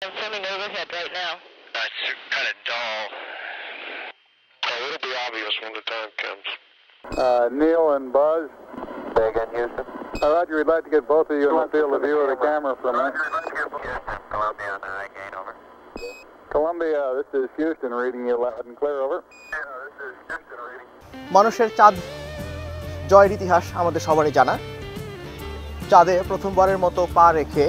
I'm filming overhead right now. It's kind of dull. Oh, it'll be obvious when the time comes. Neil and Buzz. Say again, Houston. Roger, we'd like to get both of you in the field of view of the camera for a minute. Houston, Columbia on the high gain, over. Columbia, this is Houston reading you loud and clear, over. Yeah, this is Houston reading. মানুষের চাঁদ জয়ের ইতিহাস আমাদের সবারই জানা। চাঁদে প্রথমবারের মতো পা রেখে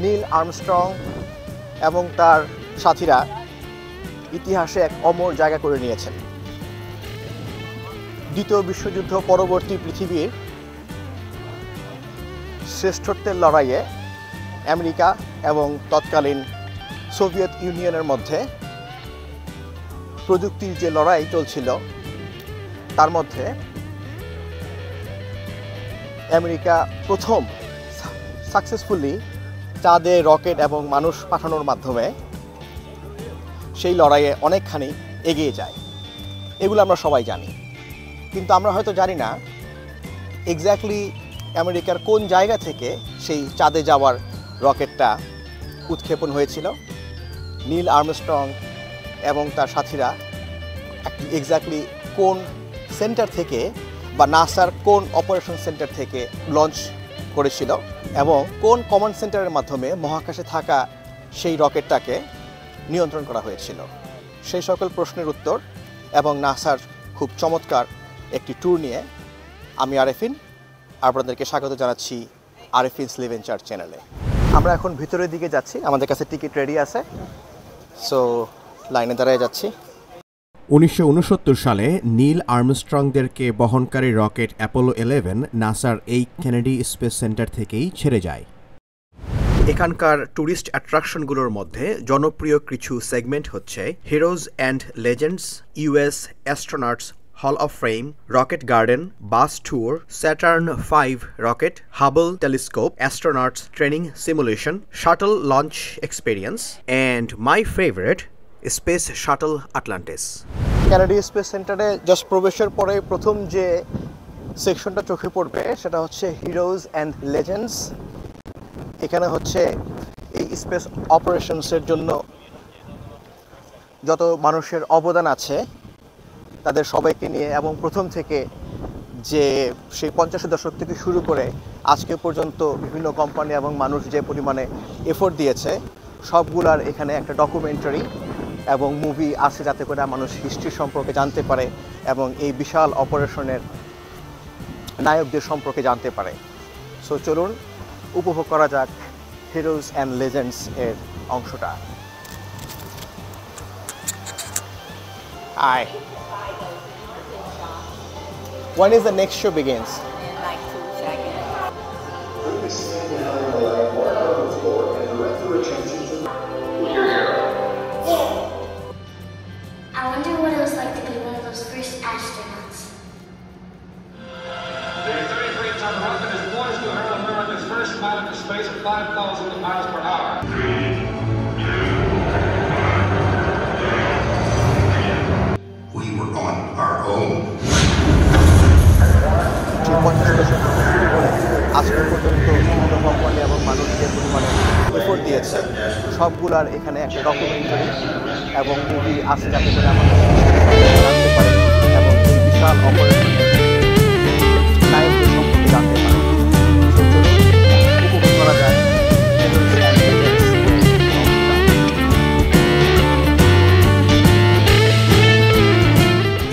নীল আর্মস্ট্রং এবং তার সাথীরা ইতিহাসে এক অমর জায়গা করে নিয়েছেন। দ্বিতীয় বিশ্বযুদ্ধ পরবর্তী পৃথিবীর শ্রেষ্ঠত্বের লড়াইয়ে আমেরিকা এবং তৎকালীন সোভিয়েত ইউনিয়নের মধ্যে প্রযুক্তির যে লড়াই চলছিল তার মধ্যে আমেরিকা প্রথম সাকসেসফুলি চাঁদে রকেট এবং মানুষ পাঠানোর মাধ্যমে সেই লড়াইয়ে অনেকখানি এগিয়ে যায়। এগুলো আমরা সবাই জানি, কিন্তু আমরা হয়তো জানি না এক্স্যাক্টলি আমেরিকার কোন জায়গা থেকে সেই চাঁদে যাওয়ার রকেটটা উৎক্ষেপণ হয়েছিল। নীল আর্মস্ট্রং এবং তার সাথীরা এক্স্যাক্টলি কোন সেন্টার থেকে বা নাসার কোন অপারেশন সেন্টার থেকে লঞ্চ করেছিল এবং কোন কমান্ড সেন্টারের মাধ্যমে মহাকাশে থাকা সেই রকেটটাকে নিয়ন্ত্রণ করা হয়েছিল। সেই সকল প্রশ্নের উত্তর এবং নাসার খুব চমৎকার একটি ট্যুর নিয়ে আমি আরেফিন আপনাদেরকে স্বাগত জানাচ্ছি আরেফিনস লিভ এন্ড চার্চ চ্যানেলে। আমরা এখন ভিতরের দিকে যাচ্ছি, আমাদের কাছে টিকিট রেডি আছে, সো লাইনে দাঁড়িয়ে যাচ্ছি। 1969 সালে নীল আর্মস্ট্রংদেরকে বহনকারী রকেট অ্যাপোলো 11 নাসার এই কেনেডি স্পেস সেন্টার থেকেই ছেড়ে যায়। এখানকার ট্যুরিস্ট অ্যাট্রাকশনগুলোর মধ্যে জনপ্রিয় কিছু সেগমেন্ট হচ্ছে heroes and legends, US astronauts hall of fame, rocket garden, bus tour, Saturn 5 rocket, Hubble telescope, astronauts training simulation, shuttle launch experience, and my favourite space shuttle Atlantis. Kennedy space সেন্টারে just প্রবেশের পরে প্রথম যে সেকশনটা চোখে পড়বে সেটা হচ্ছে হিরোজ অ্যান্ড লেজেন্ডস। এখানে হচ্ছে এই স্পেস অপারেশনসের জন্য যত মানুষের অবদান আছে তাদের সবাইকে নিয়ে এবং প্রথম থেকে যে সেই 50 দশক থেকে শুরু করে আজকে পর্যন্ত বিভিন্ন কোম্পানি এবং মানুষ যে পরিমাণে এফোর্ট দিয়েছে সবগুলার এখানে একটা ডকুমেন্টারি এবং মুভি আছে যাতে করে মানুষ হিস্ট্রি সম্পর্কে জানতে পারে এবং এই বিশাল অপারেশনের নায়কদের সম্পর্কে জানতে পারে। সো চলুন উপভোগ করা যাক হিরোজ অ্যান্ড লেজেন্ডস এর অংশটা। আয় When is the next show begins? In like 2 seconds. I wonder what it was like to be one of those first astronauts. The 33-ton rocket is poised to hurl America's first man into space at 5,000 miles per hour. We were on our own. আজকে পর্যন্ত বিভিন্ন company এবং মানুষ যে পরিমাণে effort দিয়েছে সবগুলার এখানে একটা ডকুমেন্টারি এবং মুভি আছে যাতে করে আমাদের জানতে পারে এবং এই বিশাল অপারেশনের নায়কদের সম্পর্কে জানতে পারে। উপভোগ করা যায়।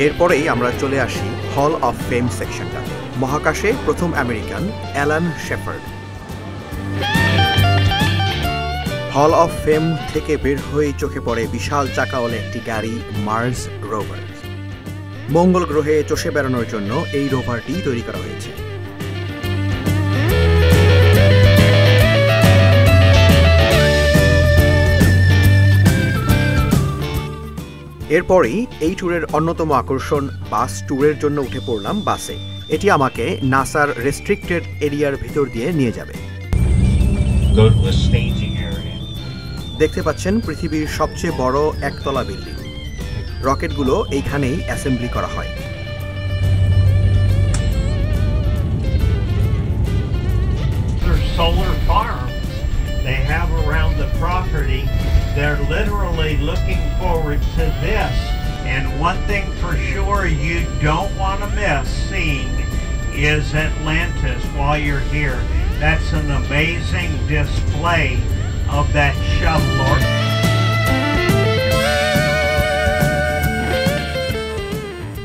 এরপরেই আমরা চলে আসি হল অফ ফেম সেকশনটা। মহাকাশে প্রথম আমেরিকান অ্যালান শেফার্ড। হল অফ ফেম থেকে বের হয়ে চোখে পড়ে বিশাল চাকাওয়ালা একটি গাড়ি মার্স রোভার। মঙ্গল গ্রহে চষে বেড়ানোর জন্য এই রোভারটি তৈরি করা হয়েছে। এরপরই এই ট্যুরের অন্যতম আকর্ষণ বাস ট্যুরের জন্য উঠে পড়লাম বাসে। এটি আমাকে নাসার রেস্ট্রিক্টেড এরিয়ার ভিতর দিয়ে নিয়ে যাবে। দেখতে পাচ্ছেন পৃথিবীর সবচেয়ে বড় একতলা বিল্ডিং। রকেটগুলো এইখানেই অ্যাসেম্বলি করা হয়। Solar farms they have around the property they're literally looking forward to this. And one thing for sure you don't want to miss seeing is Atlantis while you're here. That's an amazing display of that shuttle.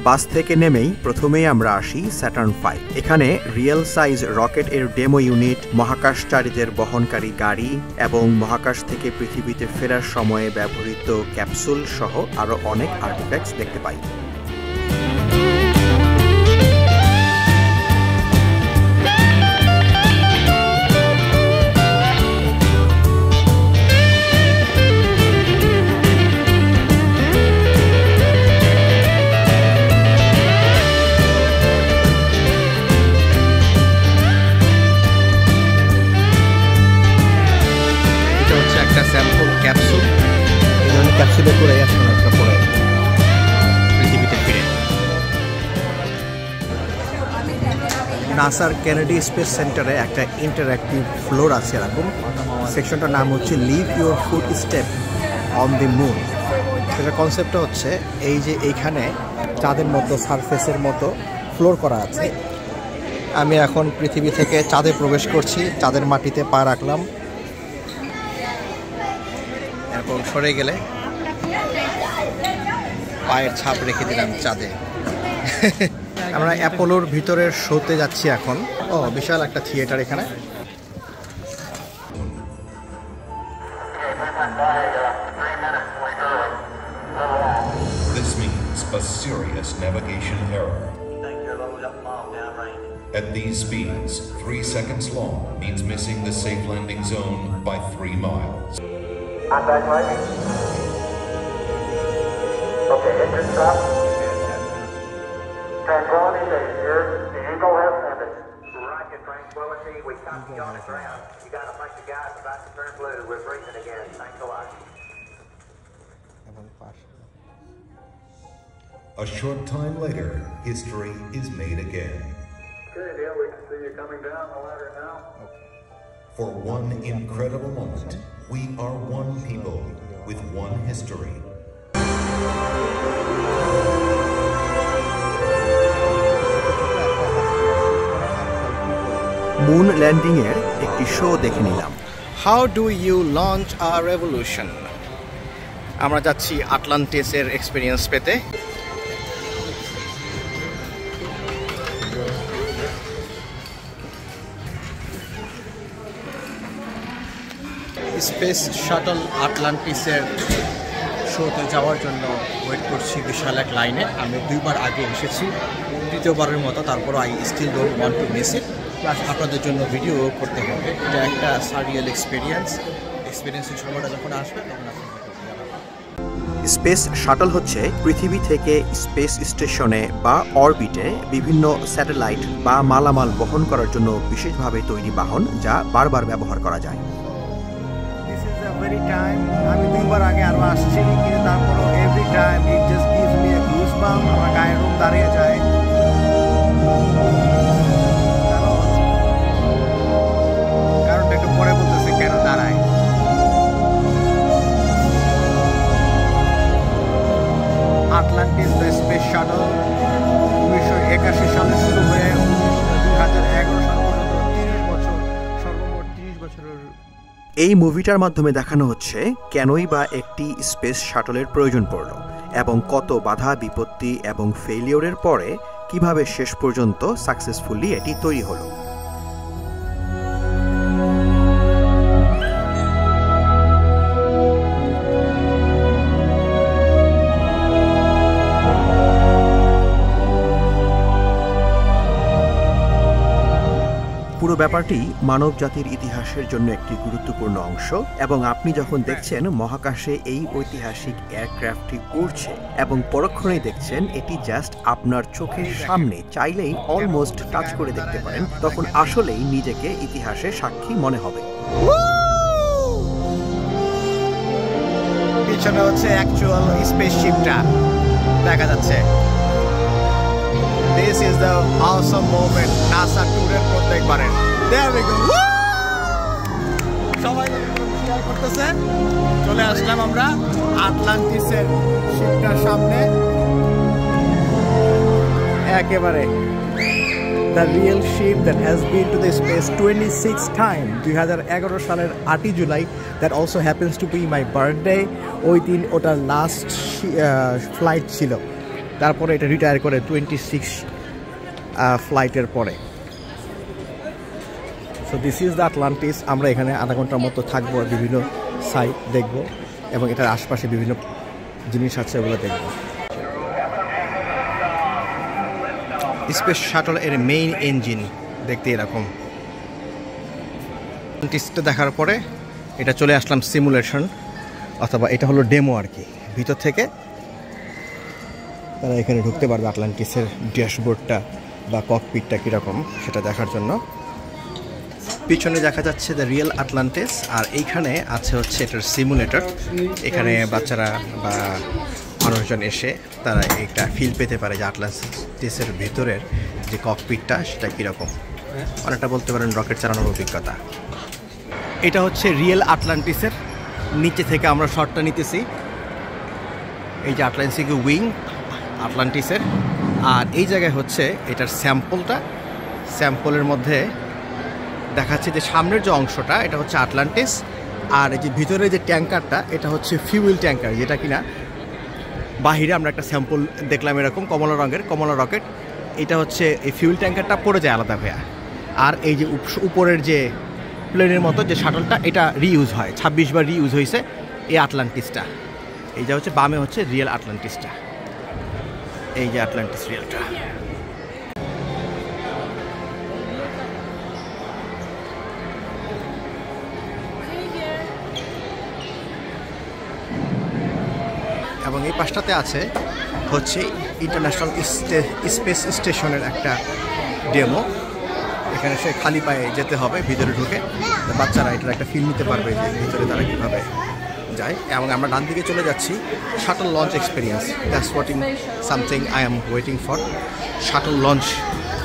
বাস থেকে নেমেই প্রথমেই আমরা আসি Saturn 5। এখানে real size rocket এর demo unit, মহাকাশচারীদের বহনকারী গাড়ি এবং মহাকাশ থেকে পৃথিবীতে ফেরার সময়ে ব্যবহৃত ক্যাপসুল সহ আরো অনেক আর্টিফ্যাক্টস দেখতে পাই। স্যাম্পল ক্যাপসুল, এই ধরনের ক্যাপসুলে করে অ্যাস্ট্রোনটরা পরে পৃথিবীতে ফিরে। নাসার কেনেডি স্পেস সেন্টারে একটা ইন্টারঅ্যাক্টিভ ফ্লোর আছে এরকম। সেকশনটার নাম হচ্ছে leave your foot step on the moon. সেটার কনসেপ্টটা হচ্ছে এই যে এইখানে চাঁদের মতো সারফেসের মতো ফ্লোর করা আছে। আমি এখন পৃথিবী থেকে চাঁদে প্রবেশ করছি, চাঁদের মাটিতে পা রাখলাম, এরপর সরে গেলে পায়ের ছাপ রেখে দিলাম চাঁদে। আমরা অ্যাপোলোর ভিতরের শোতে যাচ্ছি এখন। ও বিশাল একটা থিয়েটার এখানে। This means a serious navigation error. At these speeds, 3 seconds long means missing the safe landing zone by 3 miles. Contact lighting. Okay, engine stop. Tranquility Base here. The Eagle has landed. Rocket Tranquility. We copy you on the ground. You got a bunch of guys about to turn blue. We're breathing again. Thanks a lot. A short time later, history is made again. Okay, Neil, we can see you coming down the ladder now. For one incredible moment, we are one people with one history. Moon landing এর একটি show দেখে নিলাম। How do you launch a revolution. আমরা যাচ্ছি আটলান্টিসের experience পেতে। Space shuttle আটলান্টিসের শোতে যাওয়ার জন্য ওয়েট করছি বিশাল এক লাইনে। আমি 2 বার আগে এসেছি, 3য়বারের মতো। তারপরও I still don't want to miss it. Plus আপনাদের জন্য ভিডিও করতে হবে। এটা একটা সারিয়াল এক্সপিরিয়েন্সের সময়টা যখন আসবে তখন আপনার স্পেস শাটল হচ্ছে পৃথিবী থেকে স্পেস স্টেশনে বা অরবিটে বিভিন্ন স্যাটেলাইট বা মালামাল বহন করার জন্য বিশেষভাবে তৈরি বাহন, যা বারবার ব্যবহার করা যায়। আমি 2 বার আগে আরো আসছি, কিন্তু তারপরও every time it just gives me a goosebump. আমার গায়ের রুম দাঁড়িয়ে যায়। কারণটা একটু পরে বলতেছে কেন দাঁড়ায়। আটলান্টিস দ্য স্পেস শাটল 1981 সালে শুরু হয়ে 2011 সাল পর্যন্ত 30 বছর, সর্বমোট 30 বছরের এই মুভিটার মাধ্যমে দেখানো হচ্ছে কেনই বা একটি স্পেস শাটলের প্রয়োজন পড়ল এবং কত বাধা বিপত্তি এবং ফেলিওরের পরে কিভাবে শেষ পর্যন্ত সাকসেসফুলি এটি তৈরি হলো। পুরো ব্যাপারটি মানব জাতির ইতিহাসের জন্য একটি গুরুত্বপূর্ণ অংশ এবং আপনি যখন দেখছেন মহাকাশে এই ঐতিহাসিক এয়ারক্রাফটটি উড়ছে এবং পরক্ষণেই দেখছেন এটি জাস্ট আপনার চোখের সামনে, চাইলেই অলমোস্ট টাচ করে দেখতে পারেন, তখন আসলেই নিজেকে ইতিহাসের সাক্ষী মনে হবে। পিছনে হচ্ছে অ্যাকচুয়াল স্পেসশিপটা দেখা যাচ্ছে। This is the awesome moment NASA ট্যুরের প্রত্যেকবারে। There we go. সবাই শেয়ার করতেছে। চলে আসলাম আমরা আটলান্টিসের শিপটার সামনে একেবারে The real ship that has been to the space 26 times 2011 সালের 8ই July that also happens to be my birthday ওই দিন ওটা লাস্ট ফ্লাইট ছিল তারপরে এটা রিটায়ার করে 26 ফ্লাইটের পরে so this is the Atlantis আমরা এখানে আধা ঘন্টার মতো থাকবো বিভিন্ন সাইট দেখব এবং এটার আশপাশে বিভিন্ন জিনিস আছে ওগুলো দেখব স্পেস শাটল এর মেইন ইঞ্জিন দেখতে এরকম আটলান্টিসটা দেখার পরে এটা চলে আসলাম সিমুলেশন অথবা এটা হলো ডেমো আর কি ভিতর থেকে তারা এখানে ঢুকতে পারবে আটলান্টিসের ড্যাশবোর্ডটা বা ককপিটটা কীরকম সেটা দেখার জন্য পিছনে দেখা যাচ্ছে দ্য রিয়েল আটলান্টিস আর এইখানে আছে হচ্ছে এটার সিমুলেটর এখানে বাচ্চারা বা মানুষজন এসে তারা একটা ফিল পেতে পারে যে আটলান্টিসের ভেতরের যে ককপিটটা সেটা কীরকম অনেকটা বলতে পারেন রকেট চালানোর অভিজ্ঞতা এটা হচ্ছে রিয়েল আটলান্টিসের নিচে থেকে আমরা শটটা নিতেছি এই যে আটলান্টিক উইং আটলান্টিসের আর এই জায়গায় হচ্ছে এটার স্যাম্পলের মধ্যে দেখাচ্ছে যে সামনের যে অংশটা এটা হচ্ছে আটলান্টিস আর এই যে ভিতরে যে ট্যাঙ্কারটা এটা হচ্ছে ফিউয়েল ট্যাঙ্কার যেটা কিনা বাহিরে আমরা একটা স্যাম্পল দেখলাম এরকম কমলা রকেট এটা হচ্ছে এই ফিউয়েল ট্যাঙ্কারটা পড়ে যায় আলাদা হয়ে আর এই যে উপরের যে প্লেনের মতো যে শাটলটা এটা রিইউজ হয় 26 বার রিইউজ হয়েছে এই আটলান্টিসটা এই যে হচ্ছে বামে হচ্ছে রিয়েল আটলান্টিসটা এই যে আটলান্টিস রিয়েলটা এবং এই পাশটাতে আছে হচ্ছে ইন্টারন্যাশনাল স্পেস স্টেশনের একটা ডেমো এখানে সে খালি পায়ে যেতে হবে ভিতরে ঢুকে বাচ্চারা এটার একটা ফিল নিতে পারবে যে ভিতরে তারা কীভাবে যায় এবং আমরা ডান দিকে চলে যাচ্ছি shuttle launch experience that's something I am waiting for shuttle launch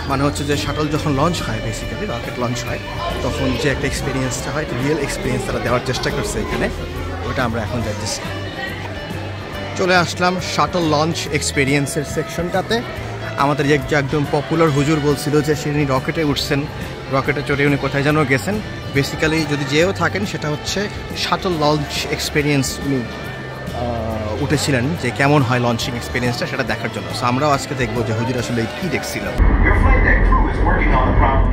মানে হচ্ছে যে শাটল যখন লঞ্চ হয় বেসিক্যালি রকেট লঞ্চ হয় তখন যে একটা এক্সপিরিয়েন্সটা হয় রিয়েল এক্সপিরিয়েন্স তারা দেওয়ার চেষ্টা করছে এখানে ওটা আমরা এখন যাচ্ছি চলে আসলাম শাটল লঞ্চ এক্সপিরিয়েন্সের সেকশনটাতে আমাদের যে একদম পপুলার হুজুর বলছিল যে তিনি রকেটে উঠছেন রকেটে চড়ে উনি কোথায় যেন গেছেন বেসিক্যালি যদি যেও থাকেন সেটা হচ্ছে শাটল লঞ্চ এক্সপিরিয়েন্স উনি উঠেছিলেন যে কেমন হয় লঞ্চিং এক্সপিরিয়েন্সটা সেটা দেখার জন্য সো আমরাও আজকে দেখবো যে হুজুর আসলে কী দেখছিল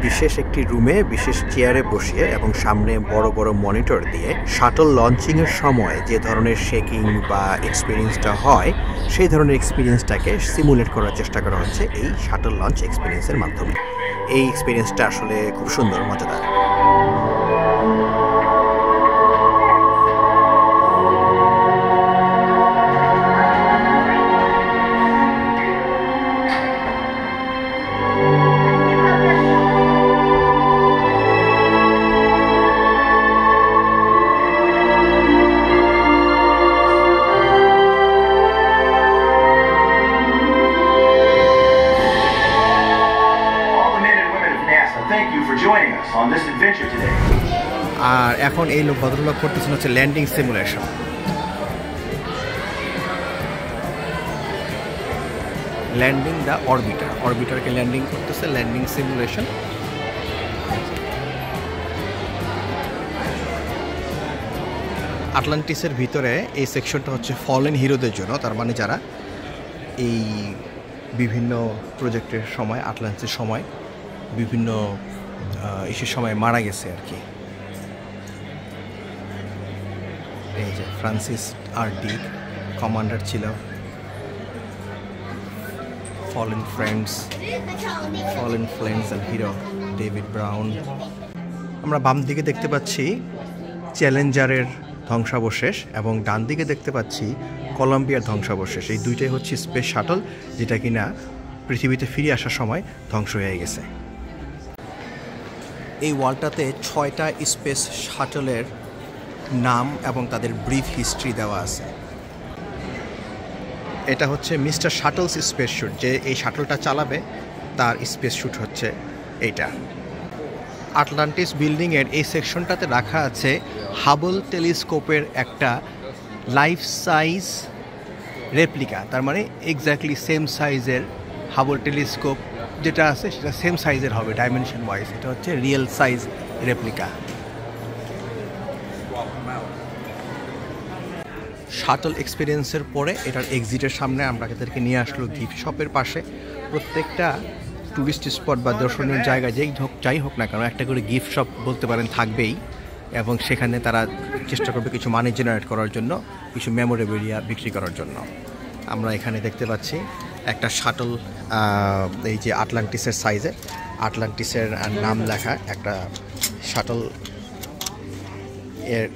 বিশেষ একটি রুমে বিশেষ চেয়ারে বসিয়ে এবং সামনে বড় বড় মনিটর দিয়ে শাটল লঞ্চিংয়ের সময় যে ধরনের শেকিং বা এক্সপিরিয়েন্সটা হয় সেই ধরনের এক্সপিরিয়েন্সটাকে সিমুলেট করার চেষ্টা করা হচ্ছে এই শাটল লঞ্চ এক্সপিরিয়েন্সের মাধ্যমে এই এক্সপিরিয়েন্সটা আসলে খুব সুন্দর মজাদার আর এখন এই ভদ্রলোক করতেছেন হচ্ছে ল্যান্ডিং সিমুলেশন ল্যান্ডিং দ্য অরবিটারকে ল্যান্ডিং করতেছে ল্যান্ডিং সিমুলেশন আটলান্টিসের ভিতরে এই সেকশনটা হচ্ছে ফলেন হিরোদের জন্য তার মানে যারা এই বিভিন্ন প্রজেক্টের সময় আটলান্টিসের সময় বিভিন্ন ইস্যুর সময় মারা গেছে আর কি এই যে ফ্রান্সিস আর ডিক কমান্ডার ছিল fallen friends and hero David brown আমরা বাম দিকে দেখতে পাচ্ছি চ্যালেঞ্জারের ধ্বংসাবশেষ এবং ডান দিকে দেখতে পাচ্ছি কলম্বিয়ার ধ্বংসাবশেষ এই দুইটাই হচ্ছে স্পেস শাটল যেটা কিনা পৃথিবীতে ফিরে আসার সময় ধ্বংস হয়ে গেছে এই ওয়ালটাতে 6টা স্পেস শাটলের নাম এবং তাদের ব্রিফ হিস্ট্রি দেওয়া আছে এটা হচ্ছে মিস্টার শাটলস স্পেস শ্যুট যে এই শাটলটা চালাবে তার স্পেস শ্যুট হচ্ছে এইটা আটলান্টিস বিল্ডিংয়ের এই সেকশনটাতে রাখা আছে হাবল টেলিস্কোপের একটা লাইফ সাইজ রেপ্লিকা। তার মানে এক্স্যাক্টলি সেম সাইজের হাবল টেলিস্কোপ যেটা আছে সেটা সেম সাইজের হবে ডাইমেনশন ওয়াইজ। এটা হচ্ছে রিয়েল সাইজ রেপ্লিকা। শাটল এক্সপিরিয়েন্সের পরে এটার এক্সিটের সামনে আমাদেরকে নিয়ে আসলো গিফট শপের পাশে। প্রত্যেকটা টুরিস্ট স্পট বা দর্শনীয় জায়গা যাই হোক না কেন একটা করে গিফট শপ বলতে পারেন থাকবেই, এবং সেখানে তারা চেষ্টা করবে কিছু মানি জেনারেট করার জন্য, কিছু মেমোরেবিলিয়া বিক্রি করার জন্য। আমরা এখানে দেখতে পাচ্ছি একটা শাটল, এই যে আটলান্টিসের সাইজে আটলান্টিসের নাম লেখা একটা শাটল এর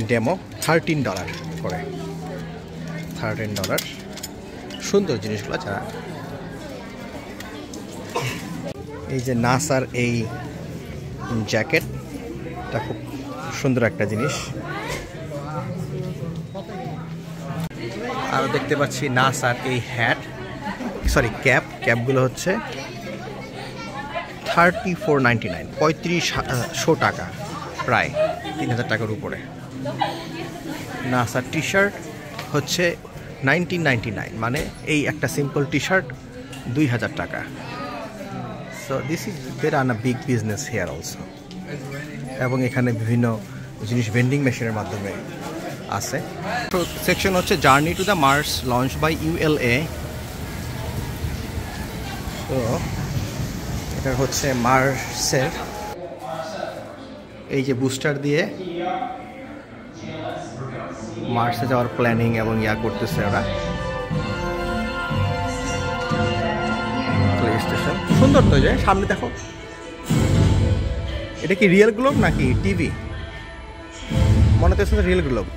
ডেমো $13 করে। $13 সুন্দর জিনিসগুলো। যারা এই যে নাসার এই জ্যাকেটটা খুব সুন্দর একটা জিনিস। আর দেখতে পাচ্ছি নাসার এই ক্যাপগুলো হচ্ছে $34.99, 3500 টাকা, প্রায় 3000 টাকার উপরে। নাসার টি শার্ট হচ্ছে $19.99, মানে এই একটা সিম্পল টি শার্ট 2000 টাকা। So they run a big business here also. এবং এখানে বিভিন্ন জিনিস ভেন্ডিং মেশিনের মাধ্যমে আছে। তো সেকশন হচ্ছে journey to the Mars launch by ULA। তো এটা হচ্ছে মার্সের এই যে বুস্টার দিয়ে মার্সে যাওয়ার প্ল্যানিং এবং করতেছে ওরা। স্টেশন সুন্দর তো, যে সামনে দেখো। এটা কি রিয়েল গ্লোব নাকি টিভি? মনে হচ্ছে রিয়েল গ্লোব।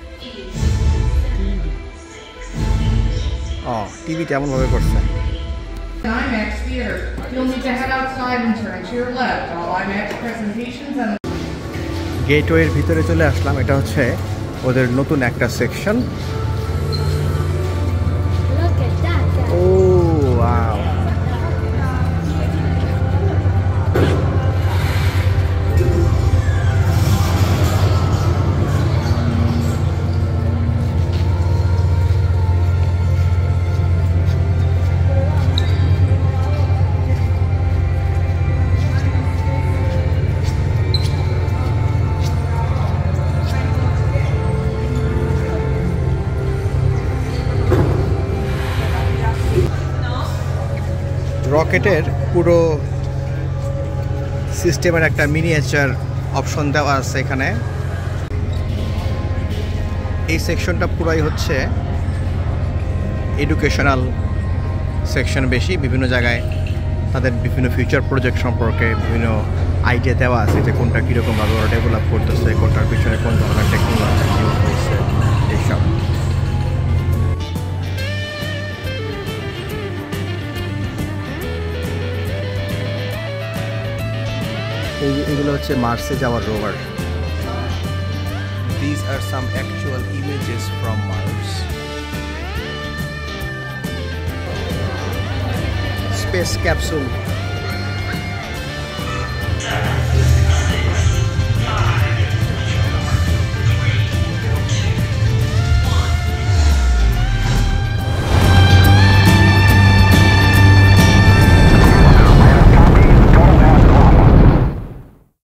টিভিটা এমন ভাবে করছে। IMAX theater. You'll need to head outside and turn to your left. All IMAX presentations and গেটওয়ের ভিতরে চলে আসলাম। এটা হচ্ছে ওদের নতুন একটা সেকশন। ও ওয়াও, রকেটের পুরো সিস্টেমের একটা মিনিয়েচার অপশন দেওয়া আছে এখানে। এই সেকশনটা পুরাই হচ্ছে এডুকেশনাল সেকশন বেশি। বিভিন্ন জায়গায় তাদের বিভিন্ন ফিউচার প্রজেক্ট সম্পর্কে বিভিন্ন আইডিয়া দেওয়া আছে, যে কোনটা কীরকমভাবে ওরা ডেভেলপ করতেছে, কোনটার পিছনে কোন ধরনের টেকনোলজি ইউজ হয়েছে, এইসব। এগুলো হচ্ছে মার্সে যাওয়ার rover. These are some actual images from Mars. Space capsule